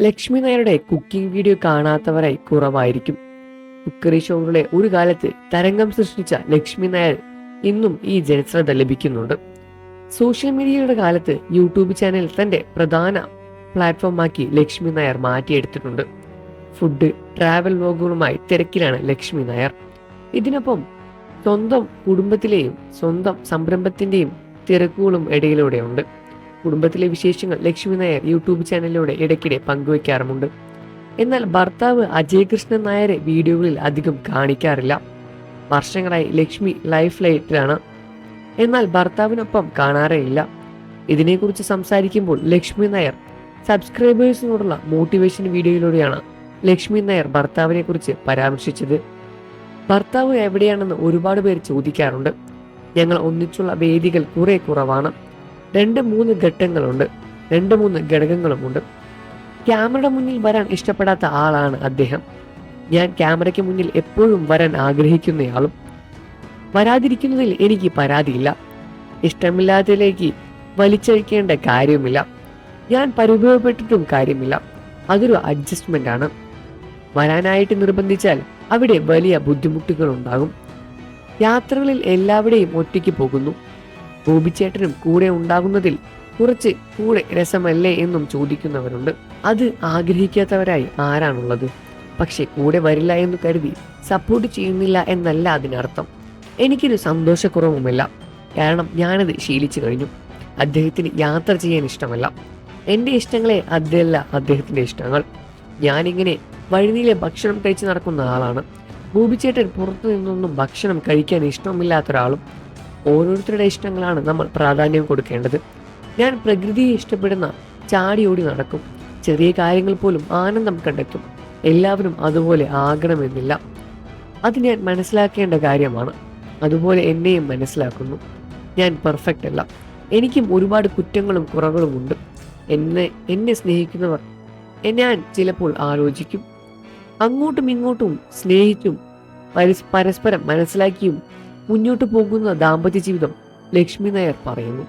ലക്ഷ്മി നായരുടെ cooking video കാണാത്തവരായി കുറവായിരിക്കും. Cookery ഷോകളുടെ ഒരു കാലത്ത് തരംഗം സൃഷ്ടിച്ച ലക്ഷ്മി നായർ ഇന്നും ഈ ജനശ്രദ്ധ ലഭിക്കുന്നുണ്ട്. സോഷ്യൽ മീഡിയയുടെ കാലത്ത് യൂട്യൂബ് ചാനൽ തന്റെ പ്രധാന പ്ലാറ്റ്ഫോമാക്കി ലക്ഷ്മി നായർ മാറ്റിയെടുത്തിട്ടുണ്ട്. ഫുഡ്, ട്രാവൽ വ്ലോഗുകളുമായി തിരക്കിലാണ് ലക്ഷ്മി നായർ. ഇതിനൊപ്പം സ്വന്തം കുടുംബത്തിലെയും സ്വന്തം സംരംഭത്തിന്റെയും തിരക്കുകളും ഇടയിലൂടെയുണ്ട്. കുടുംബത്തിലെ വിശേഷങ്ങൾ ലക്ഷ്മി നായർ യൂട്യൂബ് ചാനലിലൂടെ ഇടയ്ക്കിടെ പങ്കുവയ്ക്കാറുമുണ്ട്. എന്നാൽ ഭർത്താവ് അജയ് കൃഷ്ണൻ നായരെ വീഡിയോകളിൽ അധികം കാണിക്കാറില്ല. വർഷങ്ങളായി ലക്ഷ്മി ലൈഫ് ലൈറ്റിലാണ്, എന്നാൽ ഭർത്താവിനൊപ്പം കാണാറേയില്ല. ഇതിനെക്കുറിച്ച് സംസാരിക്കുമ്പോൾ ലക്ഷ്മി നായർ സബ്സ്ക്രൈബേഴ്സിനോടുള്ള മോട്ടിവേഷൻ വീഡിയോയിലൂടെയാണ് ലക്ഷ്മി നായർ ഭർത്താവിനെ കുറിച്ച് പരാമർശിച്ചത്. ഭർത്താവ് എവിടെയാണെന്ന് ഒരുപാട് പേർ ചോദിക്കാറുണ്ട്. ഞങ്ങൾ ഒന്നിച്ചുള്ള വേദികൾ കുറെ കുറവാണ്. 2-3 ഘട്ടങ്ങളുണ്ട്, 2-3 ഘടകങ്ങളുമുണ്ട്. ക്യാമറയുടെ മുന്നിൽ വരാൻ ഇഷ്ടപ്പെടാത്ത ആളാണ് അദ്ദേഹം. ഞാൻ ക്യാമറയ്ക്ക് മുന്നിൽ എപ്പോഴും വരാൻ ആഗ്രഹിക്കുന്നയാളും. വരാതിരിക്കുന്നതിൽ എനിക്ക് പരാതിയില്ല. ഇഷ്ടമില്ലാത്തതിലേക്ക് വലിച്ചഴിക്കേണ്ട കാര്യവുമില്ല. ഞാൻ പരിഭവപ്പെട്ടിട്ടും കാര്യമില്ല. അതൊരു അഡ്ജസ്റ്റ്മെന്റ് ആണ്. വരാനായിട്ട് നിർബന്ധിച്ചാൽ അവിടെ വലിയ ബുദ്ധിമുട്ടുകൾ ഉണ്ടാകും. യാത്രകളിൽ എല്ലാവിടെയും ഒറ്റയ്ക്ക് പോകുന്നു. ബോബിച്ചേട്ടനും കൂടെ ഉണ്ടാകുന്നതിൽ കുറച്ച് കൂടെ രസമല്ലേ എന്നും ചോദിക്കുന്നവരുണ്ട്. അത് ആഗ്രഹിക്കാത്തവരായി ആരാണുള്ളത്? പക്ഷെ കൂടെ വരില്ല എന്ന് കരുതി സപ്പോർട്ട് ചെയ്യുന്നില്ല എന്നല്ല അതിനർത്ഥം. എനിക്കൊരു സന്തോഷക്കുറവുമില്ല, കാരണം ഞാനത് ശീലിച്ചു കഴിഞ്ഞു. അദ്ദേഹത്തിന് യാത്ര ചെയ്യാൻ ഇഷ്ടമല്ല. എൻ്റെ ഇഷ്ടങ്ങളെ അതല്ല അദ്ദേഹത്തിൻ്റെ ഇഷ്ടങ്ങൾ. ഞാനിങ്ങനെ വഴിനീളെ ഭക്ഷണം കഴിച്ച് നടക്കുന്ന ആളാണ്. ബോബിച്ചേട്ടൻ പുറത്തു നിന്നൊന്നും ഭക്ഷണം കഴിക്കാൻ ഇഷ്ടമില്ലാത്ത ഒരാളും. ഓരോരുത്തരുടെ ഇഷ്ടങ്ങളാണ് നമ്മൾ പ്രാധാന്യം കൊടുക്കേണ്ടത്. ഞാൻ പ്രകൃതിയെ ഇഷ്ടപ്പെടുന്ന ചാടിയോടി നടക്കും. ചെറിയ കാര്യങ്ങൾ പോലും ആനന്ദം കണ്ടെത്തും. എല്ലാവരും അതുപോലെ ആകണമെന്നില്ല. അത് ഞാൻ മനസ്സിലാക്കേണ്ട കാര്യമാണ്. അതുപോലെ എന്നെയും മനസ്സിലാക്കുന്നു. ഞാൻ പെർഫെക്റ്റ് അല്ല. എനിക്കും ഒരുപാട് കുറ്റങ്ങളും കുറവുകളും ഉണ്ട്. എന്നെ സ്നേഹിക്കുന്നവർ ഞാൻ ചിലപ്പോൾ ആലോചിക്കും. അങ്ങോട്ടും ഇങ്ങോട്ടും സ്നേഹിച്ചും പരസ്പരം മനസ്സിലാക്കിയും മുന്നോട്ട് പോകുന്ന ദാമ്പത്യ ജീവിതം ലക്ഷ്മി നായർ പറയുന്നു.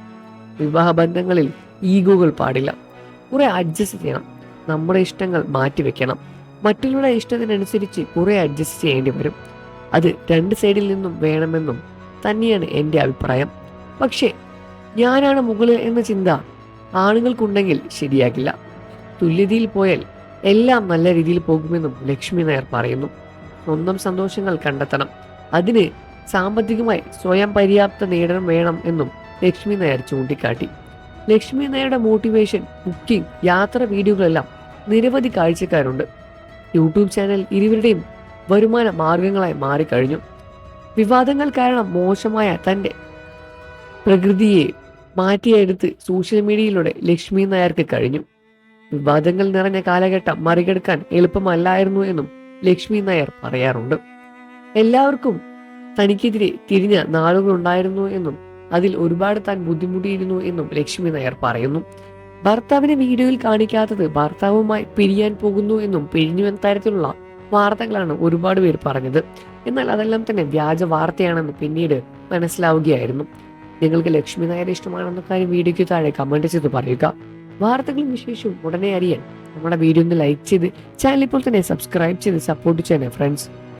വിവാഹബന്ധങ്ങളിൽ ഈഗോകൾ പാടില്ല. കുറെ അഡ്ജസ്റ്റ് ചെയ്യണം. നമ്മുടെ ഇഷ്ടങ്ങൾ മാറ്റിവെക്കണം. മറ്റുള്ളവരുടെ ഇഷ്ടത്തിനനുസരിച്ച് കുറെ അഡ്ജസ്റ്റ് ചെയ്യേണ്ടി വരും. അത് 2 സൈഡിൽ നിന്നും വേണമെന്നും തന്നെയാണ് എൻ്റെ അഭിപ്രായം. പക്ഷേ ഞാനാണ് മുകളിൽ എന്ന ചിന്ത ആണുങ്ങൾക്കുണ്ടെങ്കിൽ ശരിയാകില്ല. തുല്യതയിൽ പോയാൽ എല്ലാം നല്ല രീതിയിൽ പോകുമെന്നും ലക്ഷ്മി നായർ പറയുന്നു. സ്വന്തം സന്തോഷങ്ങൾ കണ്ടെത്തണം. അതിന് സാമ്പത്തികമായി സ്വയം പര്യാപ്ത നേടണം വേണം എന്നും ലക്ഷ്മി നായർ ചൂണ്ടിക്കാട്ടി. ലക്ഷ്മി നായരുടെ മോട്ടിവേഷൻ, കുക്കിംഗ്, യാത്ര വീഡിയോകളെല്ലാം നിരവധി കാഴ്ചക്കാരുണ്ട്. യൂട്യൂബ് ചാനൽ ഇരുവരുടെയും വരുമാന മാർഗങ്ങളായി മാറിക്കഴിഞ്ഞു. വിവാദങ്ങൾ കാരണം മോശമായ തൻ്റെ പ്രകൃതിയെ മാറ്റിയെടുത്ത് സോഷ്യൽ മീഡിയയിലൂടെ ലക്ഷ്മി നായർക്ക് കഴിഞ്ഞു. വിവാദങ്ങൾ നിറഞ്ഞ കാലഘട്ടം മറികടക്കാൻ എളുപ്പമല്ലായിരുന്നു എന്നും ലക്ഷ്മി നായർ പറയാറുണ്ട്. എല്ലാവർക്കും തനിക്കെതിരെ തിരിഞ്ഞ നാളുകളുണ്ടായിരുന്നു എന്നും അതിൽ ഒരുപാട് താൻ ബുദ്ധിമുട്ടിയിരുന്നു എന്നും ലക്ഷ്മി നായർ പറയുന്നു. ഭർത്താവിനെ വീഡിയോയിൽ കാണിക്കാത്തത് ഭർത്താവുമായി പിരിയാൻ പോകുന്നു എന്നും പിരിഞ്ഞു തരത്തിലുള്ള വാർത്തകളാണ് ഒരുപാട് പേർ പറഞ്ഞത്. എന്നാൽ അതെല്ലാം തന്നെ വ്യാജ വാർത്തയാണെന്ന് പിന്നീട് മനസ്സിലാവുകയായിരുന്നു. നിങ്ങൾക്ക് ലക്ഷ്മി നായരെ ഇഷ്ടമാണെന്ന കാര്യം വീഡിയോയ്ക്ക് താഴെ കമന്റ് ചെയ്ത് പറയുക. വാർത്തകളും വിശേഷവും ഉടനെ അറിയാൻ നമ്മുടെ വീഡിയോ ഒന്ന് ലൈക്ക് ചെയ്ത് ചാനൽ ഇപ്പോൾ തന്നെ സബ്സ്ക്രൈബ് ചെയ്ത് സപ്പോർട്ട് ചെയ്യണേ ഫ്രണ്ട്സ്.